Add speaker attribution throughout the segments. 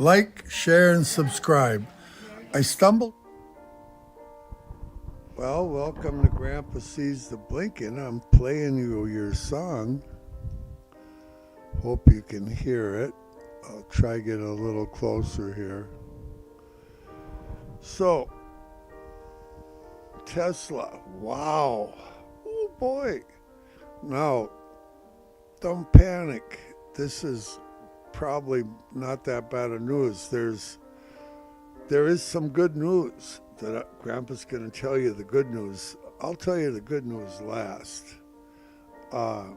Speaker 1: Like, share, and subscribe. I stumbled. Well, welcome to Grandpa Sees the Blinking. I'm playing you your song. Hope you can hear it. I'll try to get a little closer here. So, Tesla. Wow. Oh boy. Now, don't panic. This is probably not that bad of news. There is some good news that Grandpa's going to tell you the good news. I'll tell you the good news last. But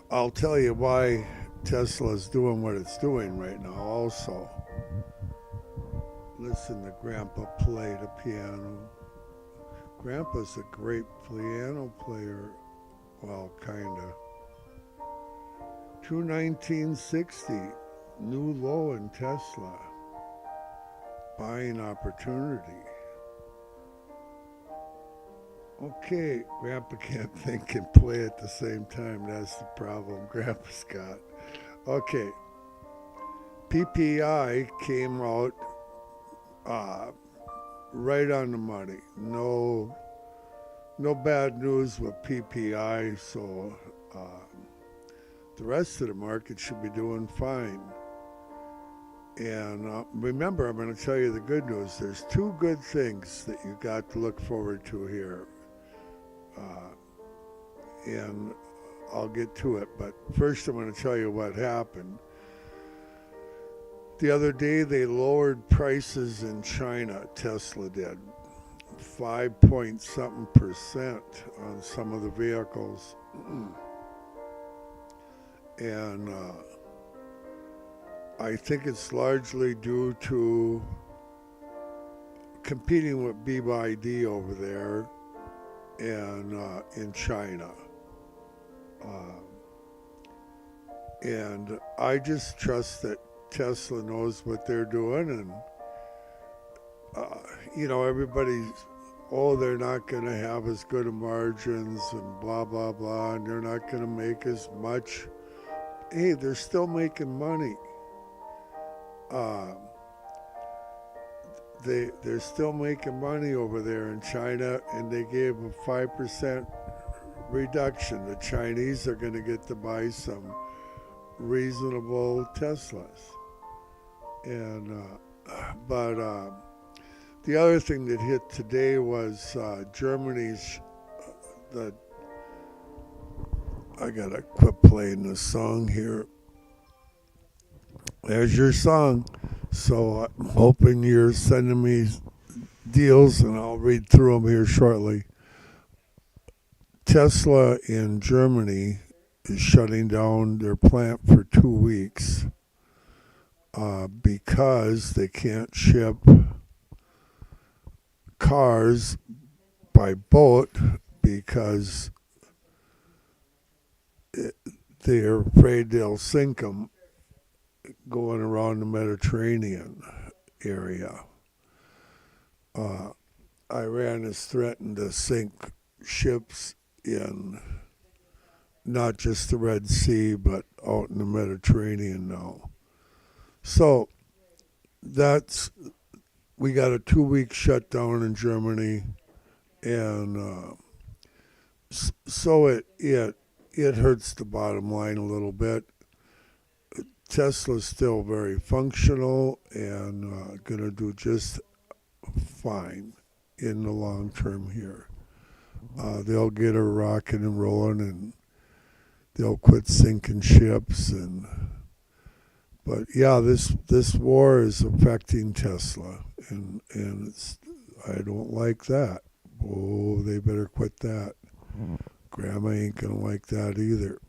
Speaker 1: I'll tell you why Tesla's doing what it's doing right now also. Listen to Grandpa play the piano. Grandpa's a great piano player. Well, kinda. 1960, new low in Tesla. Buying opportunity. Okay, Grandpa can't think and play at the same time. That's the problem Grandpa's got. Okay, PPI came out right on the money. No bad news with PPI, so the rest of the market should be doing fine. And remember, I'm going to tell you the good news. There's two good things that you got to look forward to here. And I'll get to it. But first I'm going to tell you what happened. The other day they lowered prices in China, Tesla did. 5-point-something% on some of the vehicles. And I think it's largely due to competing with BYD over there and in China. And I just trust that Tesla knows what they're doing, and everybody's, they're not going to have as good of margins and blah blah blah, and they're not going to make as much. Hey, they're still making money. They're still making money over there in China, and they gave a 5% reduction. The Chinese are going to get to buy some reasonable Teslas. And but the other thing that hit today was Germany's. I gotta quit playing this song here. There's your song. So I'm hoping you're sending me deals, and I'll read through them here shortly. Tesla in Germany is shutting down their plant for 2 weeks because they can't ship cars by boat because they're afraid they'll sink them going around the Mediterranean area. Iran has threatened to sink ships in not just the Red Sea, but out in the Mediterranean now. So we got a 2-week shutdown in Germany, and so it hurts the bottom line a little bit. Tesla's still very functional and going to do just fine in the long term here. They'll get her rocking and rolling, and they'll quit sinking ships. But yeah, this war is affecting Tesla, and I don't like that. Oh, they better quit that. Grandma ain't gonna like that either.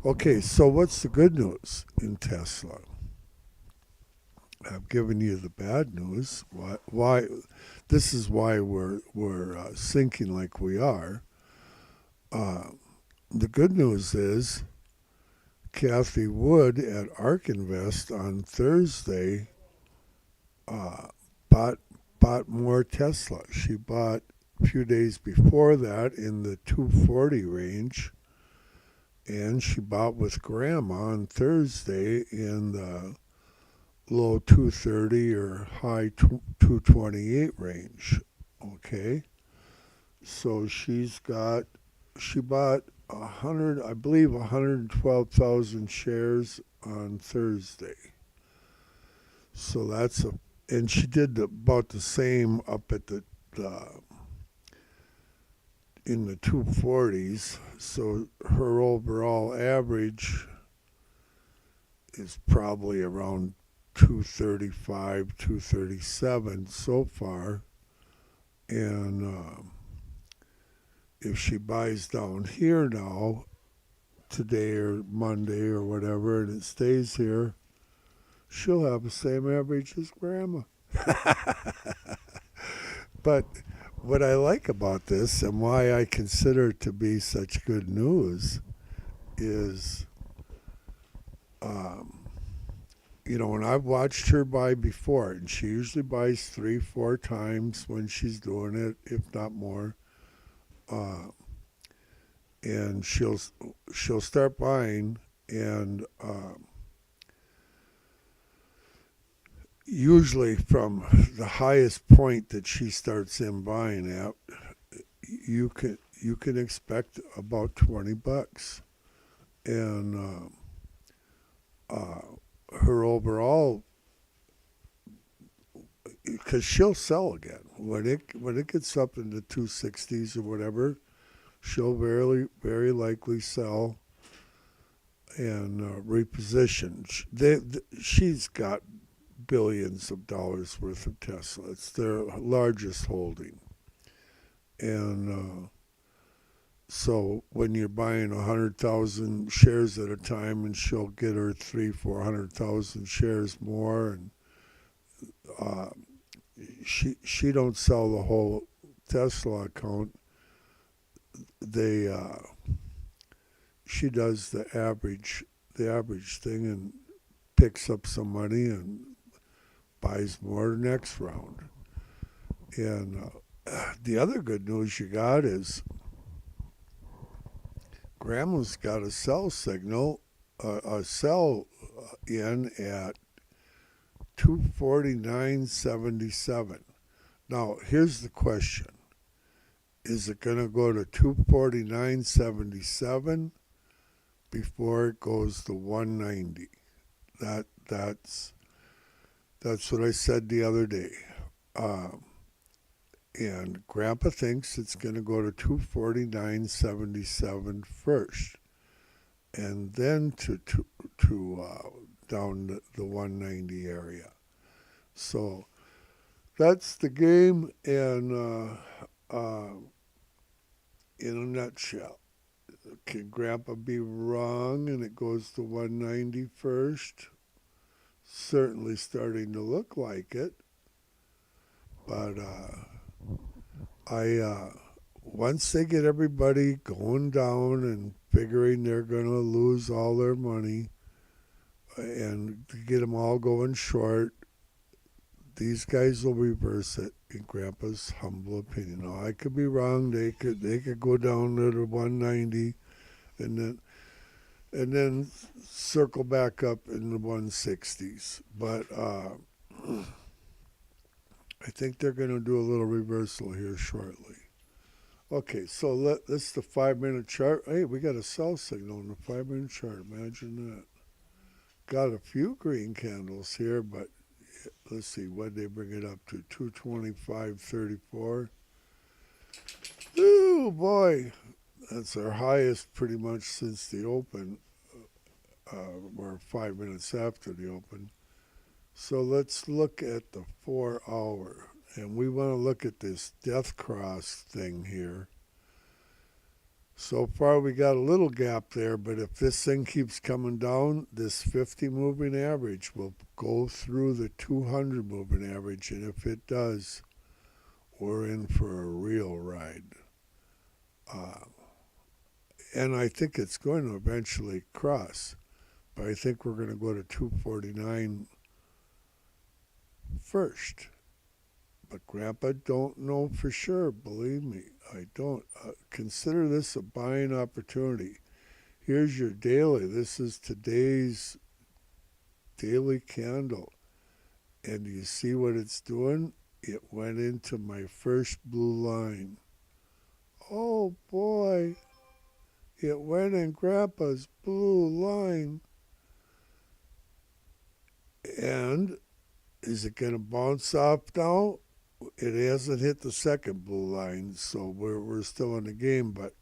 Speaker 1: Okay, so what's the good news in Tesla? I've given you the bad news. Why? This is why we're sinking like we are. The good news is Kathy Wood at ARK Invest on Thursday bought more Tesla. She bought a few days before that in the 240 range, and she bought with Grandma on Thursday in the low 230 or high 228 range. Okay, so she bought 100, I believe 112,000 shares on Thursday. So that's a, and she did about the same up at the in the 240s. So her overall average is probably around 235, 237 so far. And if she buys down here now, today or Monday or whatever, and it stays here, she'll have the same average as Grandma. But what I like about this and why I consider it to be such good news is, um, and I've watched her buy before, and she usually buys 3, 4 times when she's doing it, if not more. Uh, and she'll start buying, and usually from the highest point that she starts in buying at, you can expect about $20, and her overall, because she'll sell again when it gets up in the 260s or whatever, she'll very likely sell and reposition. She's got billions of dollars worth of Tesla. It's their largest holding. And so when you're buying 100,000 shares at a time, and she'll get her 400,000 shares more, and uh, she don't sell the whole Tesla account. They She does the average thing and picks up some money and buys more next round. And the other good news you got is Grandma's got a sell signal, a sell in at 249.77. Now, here's the question. Is it going to go to 249.77 before it goes to 190? That's what I said the other day. And Grandpa thinks it's going to go to 249.77 first, and then to down the 190 area. So that's the game, and in a nutshell. Can Grandpa be wrong and it goes to 190 first? Certainly starting to look like it. But once they get everybody going down and figuring they're going to lose all their money and get them all going short, these guys will reverse it, in Grandpa's humble opinion. Now, I could be wrong. They could go down to the 190 and then circle back up in the 160s. But I think they're going to do a little reversal here shortly. Okay, so this is the 5-minute chart. Hey, we got a sell signal in the 5-minute chart. Imagine that. Got a few green candles here, but let's see, what did they bring it up to? 225.34. Ooh, boy. That's our highest pretty much since the open, or 5 minutes after the open. So let's look at the 4-hour. And we want to look at this death cross thing here. So far we got a little gap there, but if this thing keeps coming down, this 50 moving average will go through the 200 moving average. And if it does, we're in for a real ride. And I think it's going to eventually cross. But I think we're going to go to 249 first. But Grandpa don't know for sure, believe me. I don't. Consider this a buying opportunity. Here's your daily. This is today's daily candle. And do you see what it's doing? It went into my first blue line. Oh boy, it went in Grandpa's blue line. And is it going to bounce off now? It hasn't hit the second blue line, so we're still in the game, but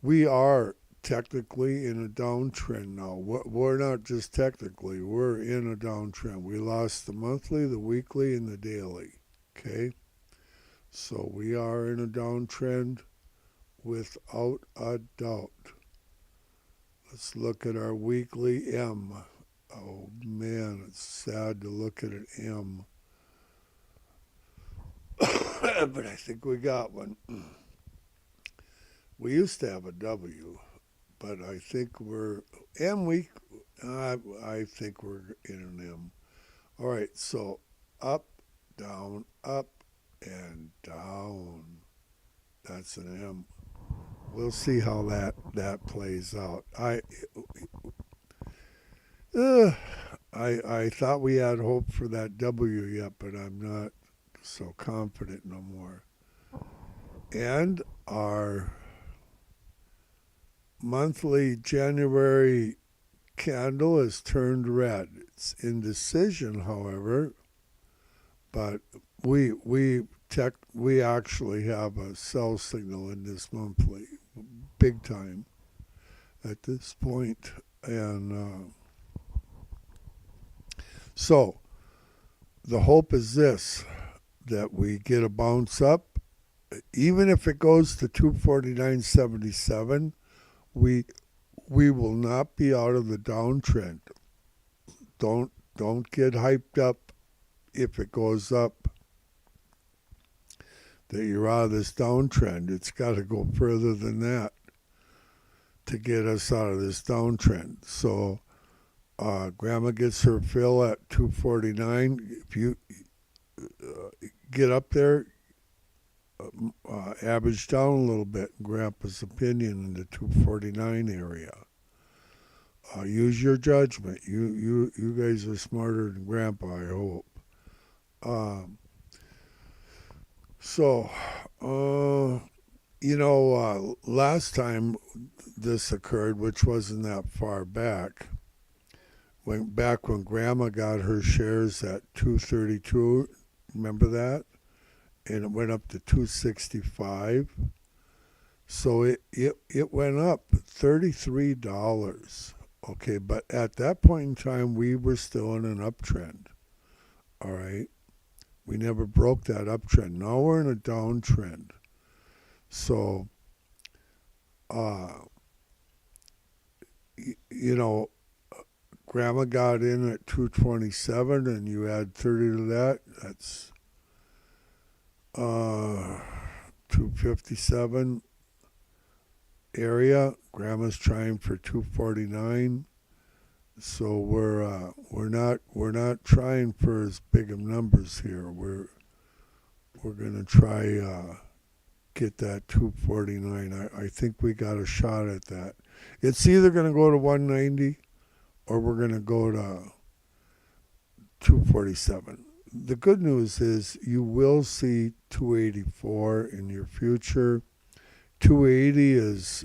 Speaker 1: we are technically in a downtrend now. We're not just technically, we're in a downtrend. We lost the monthly, the weekly, and the daily. Okay? So we are in a downtrend without a doubt. Let's look at our weekly M. Oh man, it's sad to look at an M. But I think we got one. We used to have a W, but I think we're M week. I think we're in an M. All right, so up, and down. That's an M. We'll see how that plays out. I thought we had hope for that W yet, but I'm not so confident no more. And our monthly January candle is turned red. It's indecision, however, but we actually have a sell signal in this monthly, big time at this point, and so the hope is this, that we get a bounce up, even if it goes to 249.77. We will not be out of the downtrend. Don't get hyped up if it goes up that you're out of this downtrend. It's got to go further than that to get us out of this downtrend. So Grandma gets her fill at 249. If you get up there, average down a little bit in Grandpa's opinion in the 249 area. Use your judgment. You guys are smarter than Grandpa, I hope. Last time this occurred, which wasn't that far back, when Grandma got her shares at 232, remember that? And it went up to 265. So it went up $33. Okay, but at that point in time, we were still in an uptrend. All right? We never broke that uptrend. Now we're in a downtrend. So, Grandma got in at 227, and you add 30 to that, that's 257 area. Grandma's trying for 249. So we're not trying for as big of numbers here. We're gonna try get that 249. I think we got a shot at that. It's either gonna go to 190 or we're gonna go to 247. The good news is you will see 284 in your future. 280 is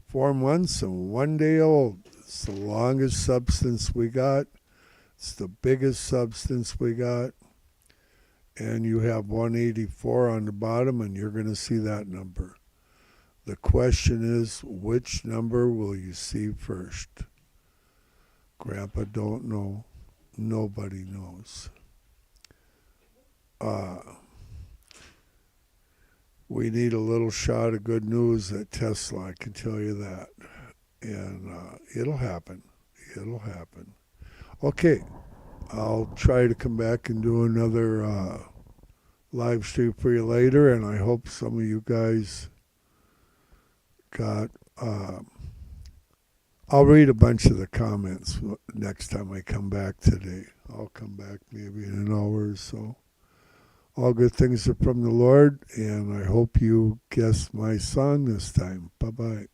Speaker 1: 4 months and 1 day old. It's the longest substance we got. It's the biggest substance we got. And you have 184 on the bottom, and you're going to see that number. The question is, which number will you see first? Grandpa don't know. Nobody knows. We need a little shot of good news at Tesla, I can tell you that. And it'll happen. It'll happen. Okay, I'll try to come back and do another live stream for you later, and I hope some of you guys got... I'll read a bunch of the comments next time I come back today. I'll come back maybe in an hour or so. All good things are from the Lord, and I hope you guessed my song this time. Bye-bye.